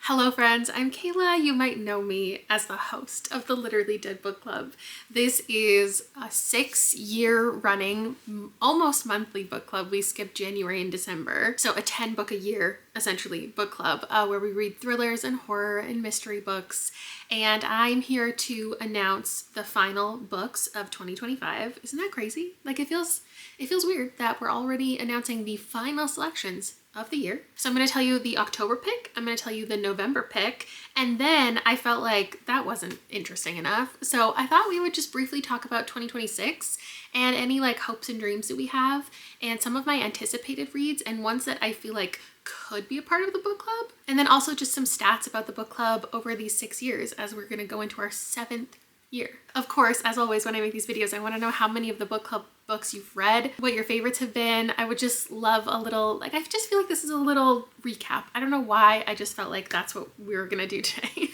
Hello friends, I'm Kayla. You might know me as the host of the Literally Dead Book Club. This is a 6-year running, almost monthly book club. We skipped January and December. So a 10 book a year, essentially, book club where we read thrillers and horror and mystery books. And I'm here to announce the final books of 2025. Isn't that crazy? Like it feels weird that we're already announcing the final selections of the year. So I'm going to tell you the October pick, I'm going to tell you the November pick, and then I felt like that wasn't interesting enough. So I thought we would just briefly talk about 2026 and any like hopes and dreams that we have and some of my anticipated reads and ones that I feel like could be a part of the book club. And then also just some stats about the book club over these 6 years as we're going to go into our 7th year. Of course, as always, when I make these videos, I want to know how many of the book club books you've read, what your favorites have been. I would just love a little, like, I just feel like this is a little recap. I don't know why, I just felt like that's what we were gonna do today.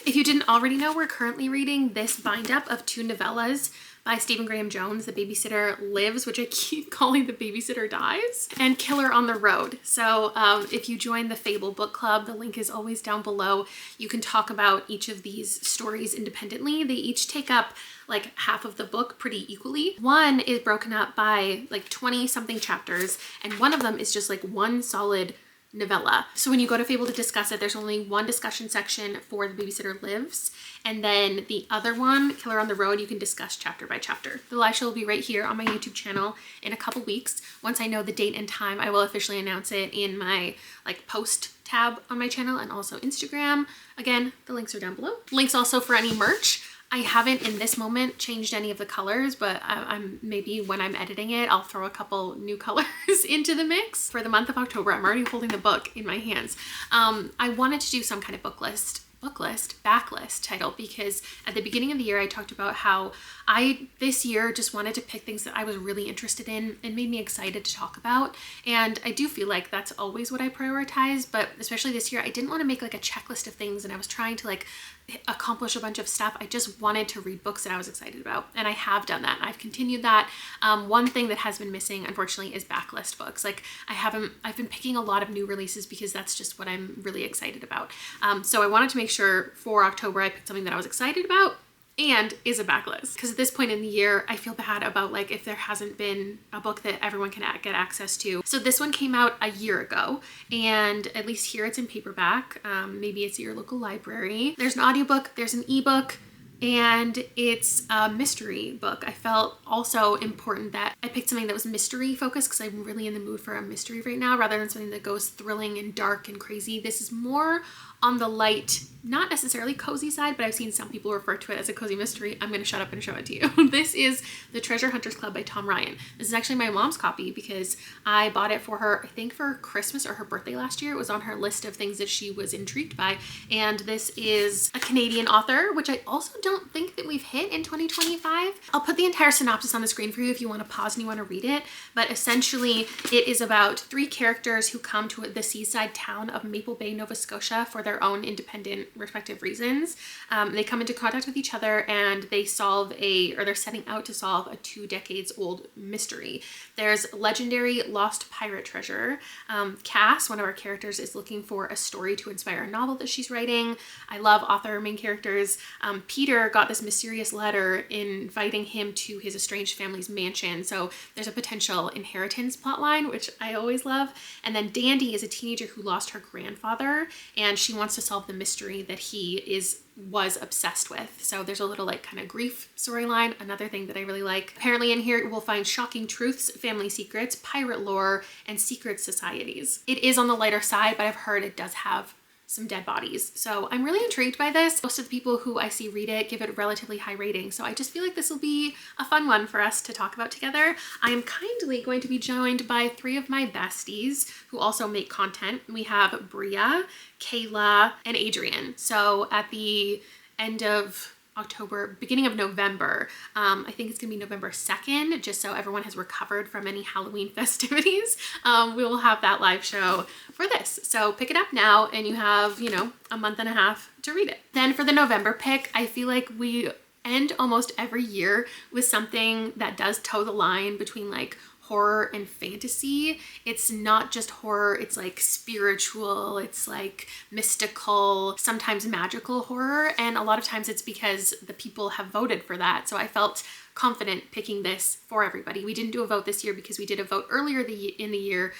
If you didn't already know, we're currently reading this bind up of 2 novellas by Stephen Graham Jones, The Babysitter Lives, which I keep calling The Babysitter Dies, and Killer on the Road. So if you join the Fable Book Club, the link is always down below. You can talk about each of these stories independently. They each take up like half of the book pretty equally. One is broken up by like 20 something chapters, and one of them is just like one solid novella. So when you go to Fable to discuss it, there's only one discussion section for The Babysitter Lives, and then the other one, Killer on the Road, you can discuss chapter by chapter. The live show will be right here on my YouTube channel in a couple weeks. Once I know the date and time, I will officially announce it in my like post tab on my channel and also Instagram. Again, the links are down below. Links also for any merch. I haven't in this moment changed any of the colors, but I'm maybe when I'm editing it, I'll throw a couple new colors into the mix. For the month of October, I'm already holding the book in my hands. I wanted to do some kind of backlist title, because at the beginning of the year I talked about how I this year just wanted to pick things that I was really interested in and made me excited to talk about, and I do feel like that's always what I prioritize, but especially this year I didn't want to make like a checklist of things and I was trying to like accomplish a bunch of stuff. I just wanted to read books that I was excited about, and I have done that. I've continued that. One thing that has been missing, unfortunately, is backlist books. Like I've been picking a lot of new releases because that's just what I'm really excited about. So I wanted to make sure for October I picked something that I was excited about and is a backlist, because at this point in the year I feel bad about like if there hasn't been a book that everyone can get access to. So this one came out a year ago, and at least here it's in paperback. Maybe it's at your local library. There's an audiobook, there's an ebook, and it's a mystery book. I felt also important that I picked something that was mystery focused because I'm really in the mood for a mystery right now rather than something that goes thrilling and dark and crazy. This is more on the light, not necessarily cozy side, but I've seen some people refer to it as a cozy mystery. I'm going to shut up and show it to you. This is The Treasure Hunters Club by Tom Ryan. This is actually my mom's copy because I bought it for her, I think for Christmas or her birthday last year. It was on her list of things that she was intrigued by. And this is a Canadian author, which I also don't think that we've hit in 2025. I'll put the entire synopsis on the screen for you if you want to pause and you want to read it. But essentially it is about 3 characters who come to the seaside town of Maple Bay, Nova Scotia for their own independent respective reasons. They come into contact with each other and they they're setting out to solve a 2 decades old mystery. There's legendary lost pirate treasure. Cass, one of our characters, is looking for a story to inspire a novel that she's writing. I love author main characters. Peter got this mysterious letter inviting him to his estranged family's mansion, so there's a potential inheritance plotline, which I always love. And then Dandy is a teenager who lost her grandfather, and she wants to solve the mystery that he was obsessed with. So there's a little like kind of grief storyline, another thing that I really like. Apparently in here we'll find shocking truths, family secrets, pirate lore, and secret societies. It is on the lighter side, but I've heard it does have some dead bodies. So I'm really intrigued by this. Most of the people who I see read it give it a relatively high rating. So I just feel like this will be a fun one for us to talk about together. I am kindly going to be joined by 3 of my besties who also make content. We have Bria, Kayla, and Adrian. So at the end of October, beginning of November, I think it's gonna be November 2nd, just so everyone has recovered from any Halloween festivities. We will have that live show for this. So pick it up now and you have, you know, a month and a half to read it. Then for the November pick, I feel like we end almost every year with something that does toe the line between like horror and fantasy. It's not just horror, it's like spiritual, it's like mystical, sometimes magical horror, and a lot of times it's because the people have voted for that. So I felt confident picking this for everybody. We didn't do a vote this year because we did a vote earlier in the year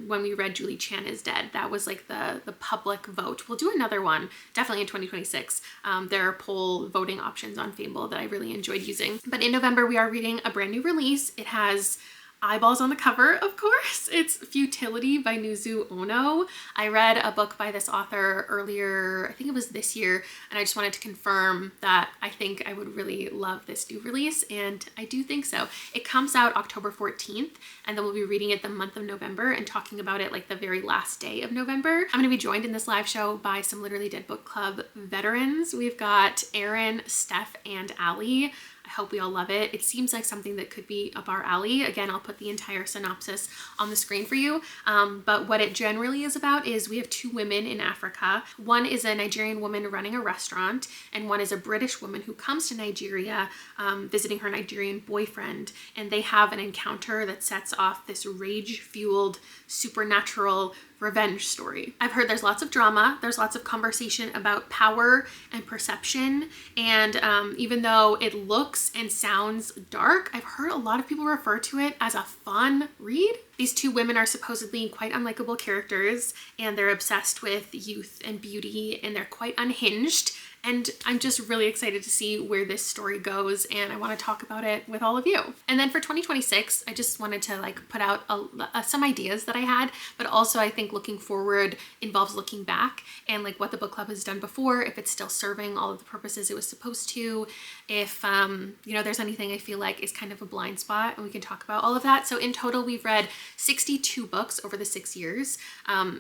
when we read Julie Chan is Dead. That was like the public vote. We'll do another one definitely in 2026. There are poll voting options on Fable that I really enjoyed using. But in November, we are reading a brand new release. It has eyeballs on the cover, of course. It's Futility by Nuzu Ono. I read a book by this author earlier, I think it was this year, and I just wanted to confirm that I think I would really love this new release, and I do think so. It comes out October 14th, and then we'll be reading it the month of November and talking about it like the very last day of November. I'm going to be joined in this live show by some Literally Dead Book Club veterans. We've got Erin, Steph, and Allie. I hope we all love it. It seems like something that could be up our alley. Again, I'll put the entire synopsis on the screen for you. But what it generally is about is we have two women in Africa. One is a Nigerian woman running a restaurant, and one is a British woman who comes to Nigeria visiting her Nigerian boyfriend. And they have an encounter that sets off this rage-fueled supernatural revenge story. I've heard there's lots of drama, there's lots of conversation about power and perception, and even though it looks and sounds dark, I've heard a lot of people refer to it as a fun read. These two women are supposedly quite unlikable characters, and they're obsessed with youth and beauty, and they're quite unhinged. And I'm just really excited to see where this story goes, and I want to talk about it with all of you. And then for 2026, I just wanted to like put out some ideas that I had, but also I think looking forward involves looking back and like what the book club has done before, if it's still serving all of the purposes it was supposed to, if you know, there's anything I feel like is kind of a blind spot, and we can talk about all of that. So in total, we've read 62 books over the 6 years.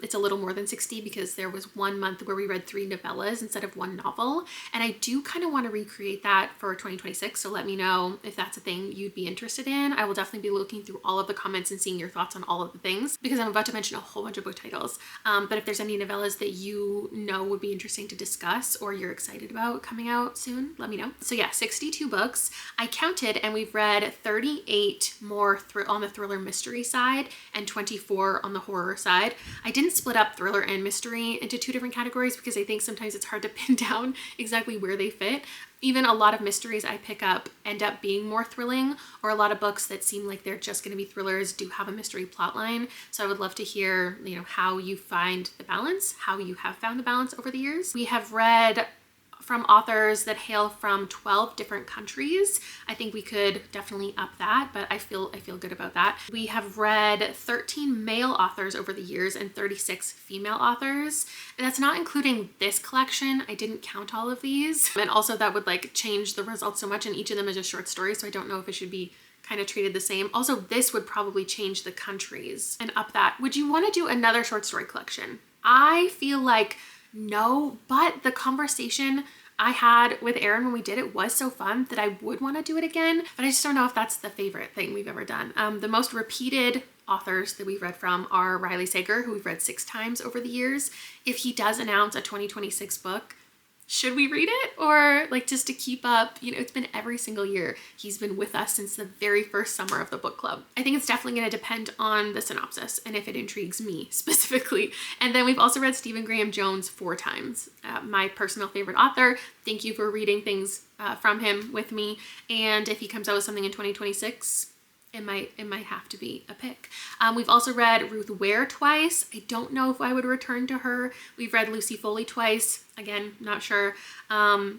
It's a little more than 60 because there was 1 month where we read 3 novellas instead of 1 novel. And I do kind of want to recreate that for 2026. So let me know if that's a thing you'd be interested in. I will definitely be looking through all of the comments and seeing your thoughts on all of the things, because I'm about to mention a whole bunch of book titles. But if there's any novellas that you know would be interesting to discuss or you're excited about coming out soon, let me know. So yeah, 62 books. I counted, and we've read 38 more on the thriller mystery side and 24 on the horror side. I didn't split up thriller and mystery into 2 different categories because I think sometimes it's hard to pin down exactly where they fit. Even a lot of mysteries I pick up end up being more thrilling, or a lot of books that seem like they're just going to be thrillers do have a mystery plot line. So I would love to hear, you know, how you find the balance, how you have found the balance over the years. We have read from authors that hail from 12 different countries. I think we could definitely up that, but I feel good about that. We have read 13 male authors over the years and 36 female authors. And that's not including this collection. I didn't count all of these. And also that would like change the results so much, and each of them is a short story, so I don't know if it should be kind of treated the same. Also, this would probably change the countries and up that. Would you want to do another short story collection? I feel like no, but the conversation I had with Erin when we did it was so fun that I would want to do it again, but I just don't know if that's the favorite thing we've ever done. The most repeated authors that we've read from are Riley Sager, who we've read 6 times over the years. If he does announce a 2026 book, should we read it? Or like just to keep up, you know, it's been every single year. He's been with us since the very first summer of the book club. I think it's definitely going to depend on the synopsis and if it intrigues me specifically. And then we've also read Stephen Graham Jones 4 times. My personal favorite author. Thank you for reading things from him with me. And if he comes out with something in 2026, it might have to be a pick. We've also read Ruth Ware twice. I don't know if I would return to her. We've read Lucy Foley twice. Again, not sure.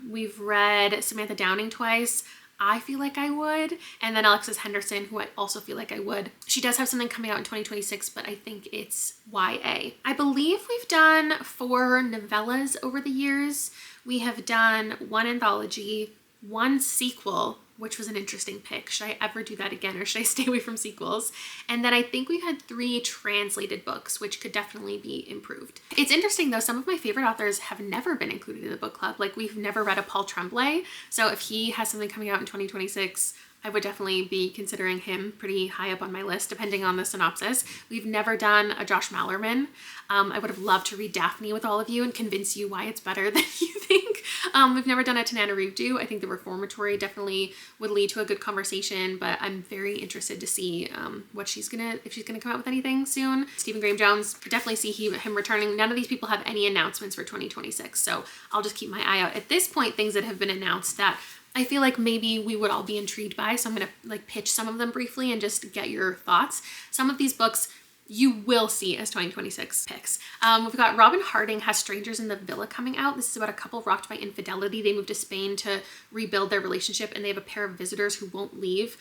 We've read Samantha Downing twice. I feel like I would. And then Alexis Henderson, who I also feel like I would. She does have something coming out in 2026, but I think it's YA. I believe we've done 4 novellas over the years. We have done 1 anthology, 1 sequel, which was an interesting pick. Should I ever do that again, or should I stay away from sequels? And then I think we had 3 translated books, which could definitely be improved. It's interesting though, some of my favorite authors have never been included in the book club. Like we've never read a Paul Tremblay. So if he has something coming out in 2026, I would definitely be considering him pretty high up on my list, depending on the synopsis. We've never done a Josh Mallerman. I would have loved to read Daphne with all of you and convince you why it's better than you think. We've never done a Tananarive. I think the reformatory definitely would lead to a good conversation, but I'm very interested to see if she's gonna come out with anything soon. Stephen Graham Jones, definitely see him returning. None of these people have any announcements for 2026, so I'll just keep my eye out. At this point, things that have been announced that I feel like maybe we would all be intrigued by, so I'm gonna like pitch some of them briefly and just get your thoughts. Some of these books you will see as 2026 picks. We've got Robin Harding has Strangers in the Villa coming out. This is about a couple rocked by infidelity. They moved to Spain to rebuild their relationship, and they have a pair of visitors who won't leave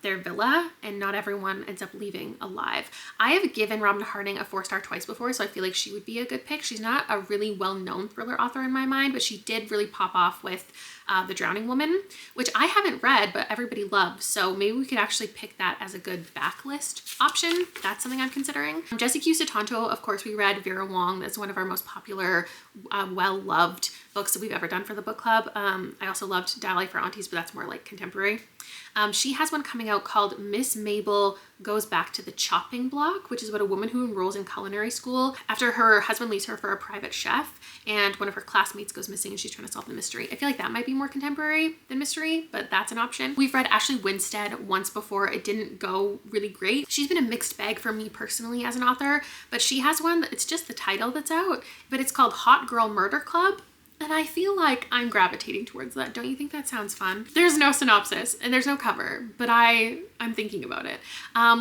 their villa, and not everyone ends up leaving alive. I have given Robin Harding a 4-star twice before, so I feel like she would be a good pick. She's not a really well-known thriller author in my mind, but she did really pop off with The Drowning Woman, which I haven't read, but everybody loves. So maybe we could actually pick that as a good backlist option. That's something I'm considering. Jessie Q. Satanto, of course, we read Vera Wong. That's one of our most popular, well-loved books that we've ever done for the book club. I also loved Dally for Aunties, but that's more like contemporary. She has one coming out called Miss Mabel Goes Back to the Chopping Block, which is about a woman who enrolls in culinary school after her husband leaves her for a private chef, and one of her classmates goes missing and she's trying to solve the mystery. I feel like that might be more contemporary than mystery, but that's an option. We've read Ashley Winstead once before. It didn't go really great. She's been a mixed bag for me personally as an author, but she has one that it's just the title that's out, but it's called Hot Girl Murder Club. And I feel like I'm gravitating towards that. Don't you think that sounds fun? There's no synopsis and there's no cover, but I'm thinking about it.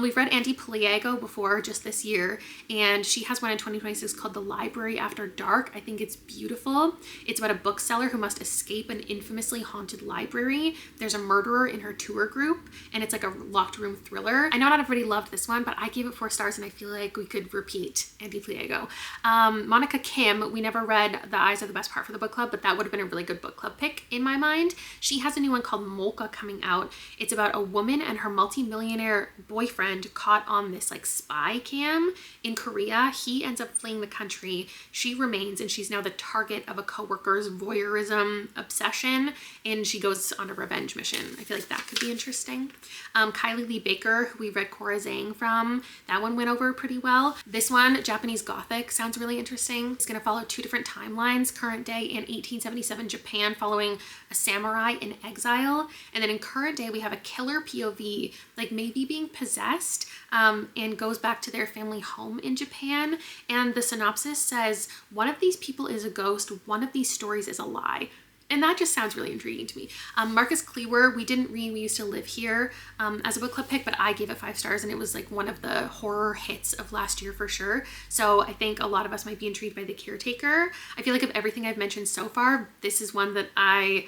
We've read Andy Pliego before just this year, and she has one in 2026 called The Library After Dark. I think it's beautiful. It's about a bookseller who must escape an infamously haunted library. There's a murderer in her tour group, and it's like a locked room thriller. I know not everybody loved this one, but I gave it 4 stars, and I feel like we could repeat Andy Pliego. Monica Kim, we never read The Eyes Are the Best Part for the book club, but that would have been a really good book club pick in my mind. She has a new one called Molka coming out. It's about a woman and her multi-millionaire boyfriend caught on this like spy cam in Korea. He ends up fleeing the country. She remains, and she's now the target of a coworker's voyeurism obsession, and she goes on a revenge mission. I feel like that could be interesting. Kylie Lee Baker, who we read Cora Zhang from, that one went over pretty well. This one, Japanese Gothic, sounds really interesting. It's going to follow 2 different timelines, current day in 1877 Japan following a samurai in exile, and then in current day we have a killer POV, like maybe being possessed, and goes back to their family home in Japan. And the synopsis says one of these people is a ghost, one of these stories is a lie. And that just sounds really intriguing to me. Marcus Klewer, we didn't read We Used to Live Here as a book club pick, but I gave it 5 stars, and it was like one of the horror hits of last year for sure. So I think a lot of us might be intrigued by The Caretaker. I feel like of everything I've mentioned so far, this is one that I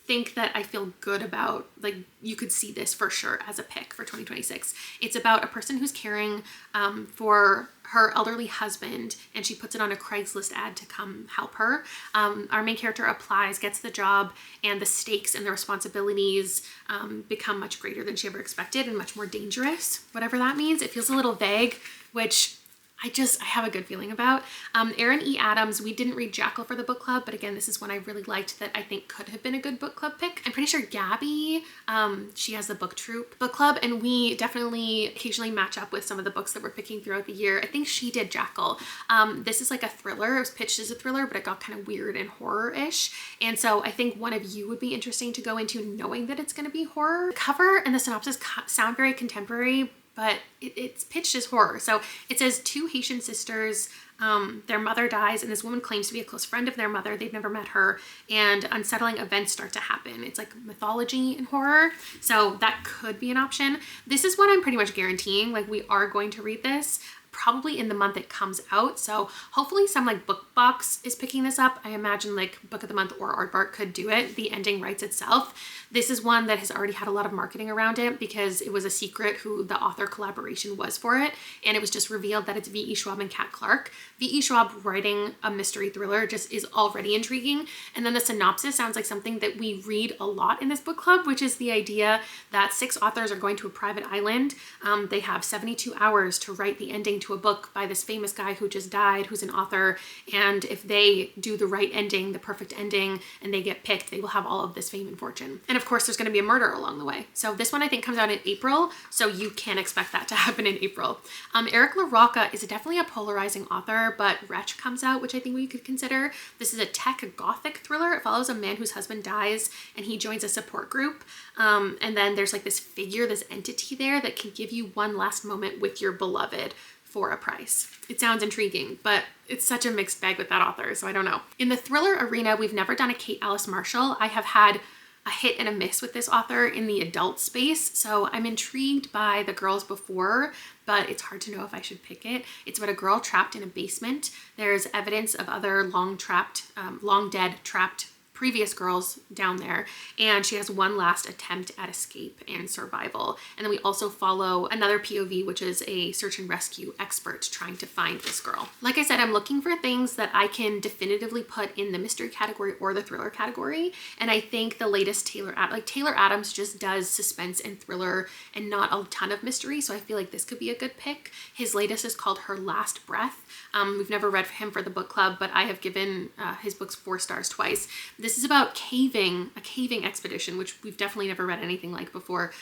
think that I feel good about. Like, you could see this for sure as a pick for 2026. It's about a person who's caring for her elderly husband, and she puts it on a Craigslist ad to come help her. Our main character applies, gets the job, and the stakes and the responsibilities become much greater than she ever expected and much more dangerous, whatever that means. It feels a little vague, which I have a good feeling about. Erin E. Adams, we didn't read Jackal for the book club, but again, this is one I really liked that I think could have been a good book club pick. I'm pretty sure Gabby, she has the Book Troop book club, and we definitely occasionally match up with some of the books that we're picking throughout the year. I think she did Jackal. This is like a thriller. It was pitched as a thriller, but it got kind of weird and horror-ish. And so I think one of you would be interesting to go into knowing that it's going to be horror. The cover and the synopsis sound very contemporary, but it's pitched as horror. So it says 2 Haitian sisters, their mother dies, and this woman claims to be a close friend of their mother. They've never met her, and unsettling events start to happen. It's like mythology and horror, so that could be an option. This is what I'm pretty much guaranteeing, like we are going to read this probably in the month it comes out. So hopefully some like book box is picking this up. I imagine like Book of the Month or Aardvark could do it. The ending writes itself. This is one that has already had a lot of marketing around it because it was a secret who the author collaboration was for it, and it was just revealed that it's V.E. Schwab and Kat Clark. V.E. Schwab writing a mystery thriller just is already intriguing, and then the synopsis sounds like something that we read a lot in this book club, which is the idea that 6 authors are going to a private island. They have 72 hours to write the ending to a book by this famous guy who just died, who's an author, and if they do the right ending, the perfect ending, and they get picked, they will have all of this fame and fortune. And of course, there's going to be a murder along the way. So this one I think comes out in April, so you can expect that to happen in April. Eric LaRocca is definitely a polarizing author, but Wretch comes out, which I think we could consider. This is a tech gothic thriller. It follows a man whose husband dies and he joins a support group. And then there's like this figure, this entity there that can give you one last moment with your beloved for a price. It sounds intriguing, but it's such a mixed bag with that author, so I don't know. In the thriller arena, we've never done a Kate Alice Marshall. I have had a hit and a miss with this author in the adult space, so I'm intrigued by The Girls Before, but it's hard to know if I should pick it. It's about a girl trapped in a basement. There's evidence of other long dead trapped previous girls down there, and she has one last attempt at escape and survival. And then we also follow another POV, which is a search and rescue expert trying to find this girl. Like I said, I'm looking for things that I can definitively put in the mystery category or the thriller category, and I think the latest Taylor Adams just does suspense and thriller and not a ton of mystery, so I feel like this could be a good pick. His latest is called Her Last Breath. We've never read him for the book club, but I have given his books 4 stars twice. This is about a caving expedition, which we've definitely never read anything like before.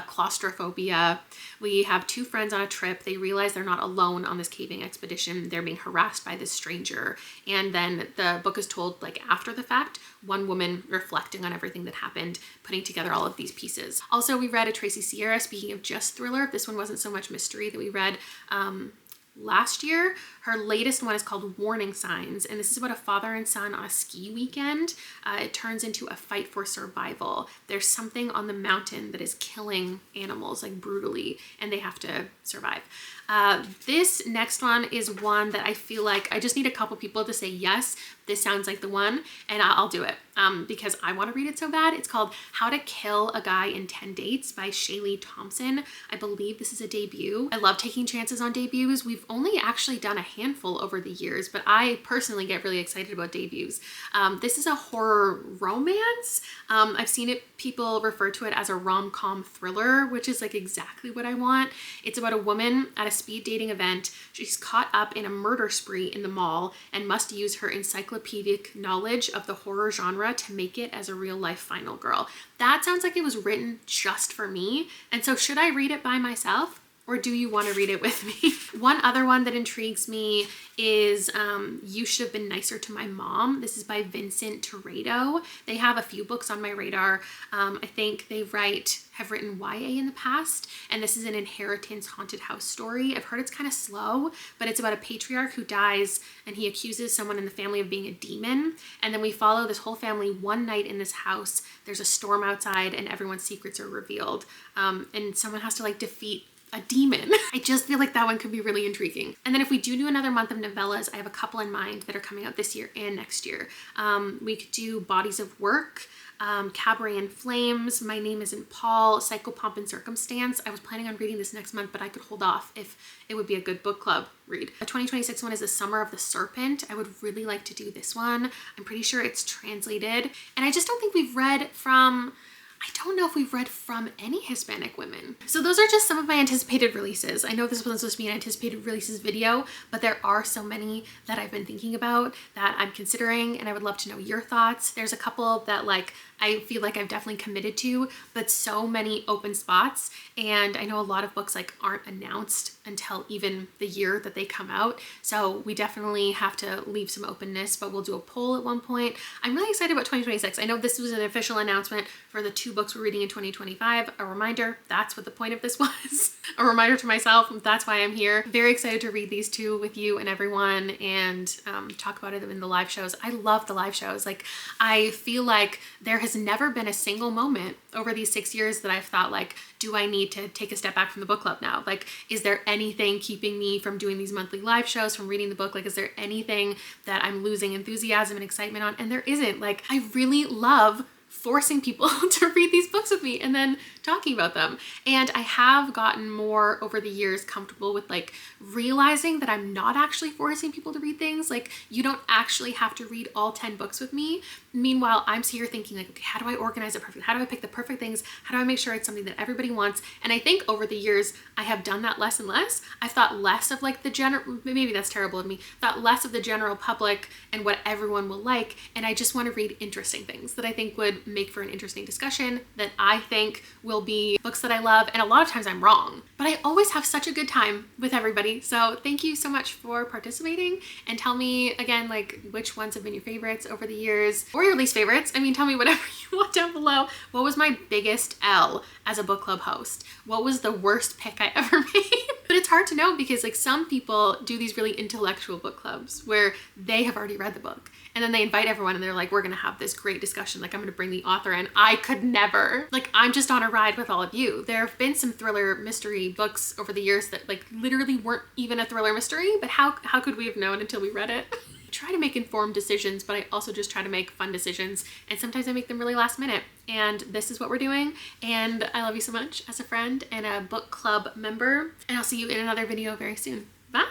Claustrophobia. We have 2 friends on a trip. They realize they're not alone on this caving expedition. They're being harassed by this stranger. And then the book is told like after the fact, one woman reflecting on everything that happened, putting together all of these pieces. Also, we read a Tracy Sierra, speaking of just thriller. This one wasn't so much mystery, that we read last year. Her latest one is called Warning Signs, and this is about a father and son on a ski weekend. It turns into a fight for survival. There's something on the mountain that is killing animals like brutally, and they have to survive. This next one is one that I feel like I just need a couple people to say, yes, this sounds like the one, and I'll do it because I want to read it so bad. It's called How to Kill a Guy in 10 Dates by Shaylee Thompson. I believe this is a debut. I love taking chances on debuts. We've only actually done a handful over the years, but I personally get really excited about debuts. This is a horror romance. I've seen people refer to it as a rom-com thriller, which is like exactly what I want. It's about a woman at a speed dating event. She's caught up in a murder spree in the mall and must use her encyclopedic knowledge of the horror genre to make it as a real life final girl. That sounds like it was written just for me. And so should I read it by myself? Or do you want to read it with me? One other one that intrigues me is You Should Have Been Nicer to My Mom. This is by Vincent Torrado. They have a few books on my radar. I think they have written YA in the past, and this is an inheritance haunted house story. I've heard it's kind of slow, but it's about a patriarch who dies and he accuses someone in the family of being a demon. And then we follow this whole family one night in this house. There's a storm outside and everyone's secrets are revealed. And someone has to like defeat a demon. I just feel like that one could be really intriguing. And then if we do another month of novellas, I have a couple in mind that are coming out this year and next year. We could do Bodies of Work, Cabaret in Flames, My Name Isn't Paul, Psychopomp and Circumstance. I was planning on reading this next month, but I could hold off if it would be a good book club read. The 2026 one is The Summer of the Serpent. I would really like to do this one. I'm pretty sure it's translated. And I just don't think we've read from any Hispanic women. So those are just some of my anticipated releases. I know this wasn't supposed to be an anticipated releases video, but there are so many that I've been thinking about that I'm considering, and I would love to know your thoughts. There's a couple that I feel like I've definitely committed to, but so many open spots. And I know a lot of books aren't announced until even the year that they come out. So we definitely have to leave some openness, but we'll do a poll at one point. I'm really excited about 2026. I know this was an official announcement for the 2 books we're reading in 2025. A reminder, that's what the point of this was. A reminder to myself, that's why I'm here. Very excited to read these 2 with you and everyone and talk about it in the live shows. I love the live shows. I feel like there has never been a single moment over these 6 years that I've thought do I need to take a step back from the book club now? Is there anything keeping me from doing these monthly live shows, from reading the book? Is there anything that I'm losing enthusiasm and excitement on? And there isn't. I really love forcing people to read these books with me and then talking about them. And I have gotten more over the years comfortable with like realizing that I'm not actually forcing people to read things. Like, you don't actually have to read all 10 books with me. Meanwhile, I'm here thinking like, okay, how do I organize it perfectly? How do I pick the perfect things? How do I make sure it's something that everybody wants? And I think over the years, I have done that less and less. I've thought less of like the general, maybe that's terrible of me, thought less of the general public and what everyone will like. And I just want to read interesting things that I think would make for an interesting discussion, that I think will be books that I love. And a lot of times I'm wrong, but I always have such a good time with everybody. So thank you so much for participating, and tell me again, like, which ones have been your favorites over the years, or your least favorites. I mean, tell me whatever you want down below. What was my biggest L as a book club host? What was the worst pick I ever made? But it's hard to know because like some people do these really intellectual book clubs where they have already read the book and then they invite everyone and they're like, we're gonna have this great discussion. Like, I'm gonna bring the author in. I could never. Like, I'm just on a ride with all of you. There have been some thriller mystery books over the years that like literally weren't even a thriller mystery, but how could we have known until we read it? I try to make informed decisions, but I also just try to make fun decisions. And sometimes I make them really last minute. And this is what we're doing. And I love you so much as a friend and a book club member. And I'll see you in another video very soon. Bye.